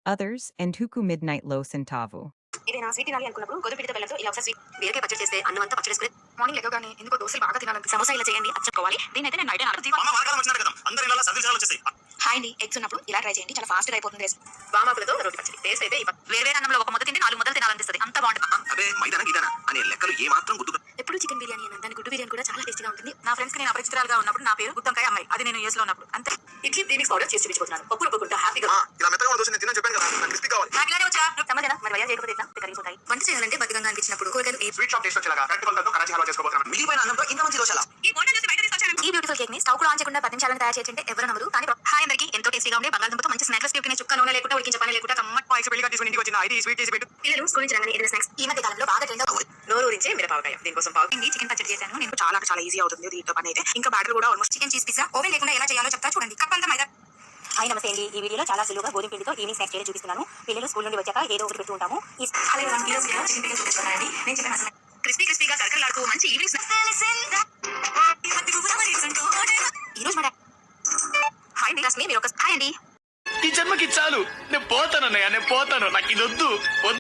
others, and Tuku Midnight Lo Centavo. ఏదైనా sweet తినాలి అనుకున్నప్పుడు గోధుమ పిండితో బెల్లంతో ఇలా ఒకసారి స్వీట్ బీరకాయ పచ్చడి చేస్తే అన్నం అంతా పచ్చడి వేసుకుని మార్నింగ్ లెగగానే ఎందుకో దోశలు బాగా తినాలని సమోసా ఇలా చేయండి అచ్చుకోవాలి దీనైతే నేను నైట్ హాయ్ అండి ఎగ్స్ ఉన్నప్పుడు ఇలా ట్రై చేయండి చాలా ఫాస్ట్ గా అయిపోతుంది వామాకులతో రోటి పచ్చడి టేస్ట్ అయితే వేరే అన్నంలో ఒక ముద్ద తింటే 4 ముద్దలు తినాలనిపిస్తుంది అంత బాగుంటుంది అదే మైదాన గీదానా అనే లెక్కలు ఏ మాత్రం గుర్తు ఎప్పుడు చికెన్ బిర్యానీ అన్న దాని గుడ్డు బిర్యానీ కూడా చాలా టేస్టీగా ఉంటుంది నా ఫ్రెండ్స్ కి నేను అపరిచితురాలుగా ఉన్నప్పుడు నా పేరు గుత్తంకాయ అమ్మాయి అది నేను యూఎస్ లో ఉన్నప్పుడు అంతే ఇడ్లీ ప్రీమిక్స్ పౌడర్ చేసి చూపించుకుంటున్నాను పప్పు రుబ్బుకుంటా హ్యాపీగా ఇలా మెత్తగా ఉన్న దోశ నేను తినని చెప్పాను కదా నాకు క్రిస్పీ కావాలి నాకు ఇలానే వచ్చా నువ్వు తమ్మదేనా మరి వయా చేయకపోతే ఎట్లా కరిగిపోతాయి వంట చేయాలంటే బద్దకంగా అనిపించినప్పుడు కూరగాయలు ఈ స్వీట్ షాప్ టేస్ట్ వచ్చేలాగా కరెక్ట్ కొలతలతో కరాచీ హల్వా చేసుకోబోతున్నాను మిగిలిపోయిన అన్నంతో ఇంత మంచి దోశలా ఈ బోండా చూసి బయట తీసుకొచ్చాను ఈ బ్యూటిఫుల్ కేక్ ని స్టవ్ కూడా ఆన్ చేయకుండా 10 నిమిషాలను తయారు చేయంటే ఎవరు నమ్మరు కానీ హాయ్ అందరికి ఎంతో టేస్టీగా ఉండే బంగాళదుంపతో మంచి స్నాక్స్ కి చుక్క నూనె లేకుండా ఉడికించే పని లేకుండా కమ్మట్ పాయిస్ పెళ్లిగా తీసుకుని ఇంటికి వచ్చిన ఇది స్వీట్ చేసి పెట్టు పిల్లలు స్కూల్ నుంచి రాగానే ఏదైనా స్నాక్స్ ఈ మధ్య కాలంలో బాగా ట్రెండ్ అవుతుంది నోరు ఊరించే మిరపకాయ దీనికోసం పావు చికెన్ పచ్చడి చేశాను నేను చాలా ఈజీ అవుతుంది దీంతో పని అయితే ఇంకా బ్యాటర్ కూడా almost chicken cheese pizza oven లేకుండా ఎలా చేయాలో చెప్తా చూడండి కప్ అంతా మైదా హాయ్ నమస్తే అండి ఈ వీడియోలో చాలా సులువుగా గోధుమ పిండితో ఈవినింగ్ స్నాక్స్ చేయడం చూపిస్తున్నాను పిల్లలు స్కూల్ నుండి వచ్చాక ఏదో ఒకటి పెడుతూ ఉంటాము ఈ అలాగే 1 కిలో చికెన్ పిజ్జా చూపిస్తున్నానండి నేను చెప్పిన అసలు క్రిస్పీగా కరకరలాడుతూ మంచి ఈవినింగ్ స్నాక్స్ ఈ రోజు మాట హాయ్ అండి రశ్మి మీరు ఒక హాయ్ అండి ఈ జన్మకి చాలు నేను పోతాను నాకు ఇది వద్దు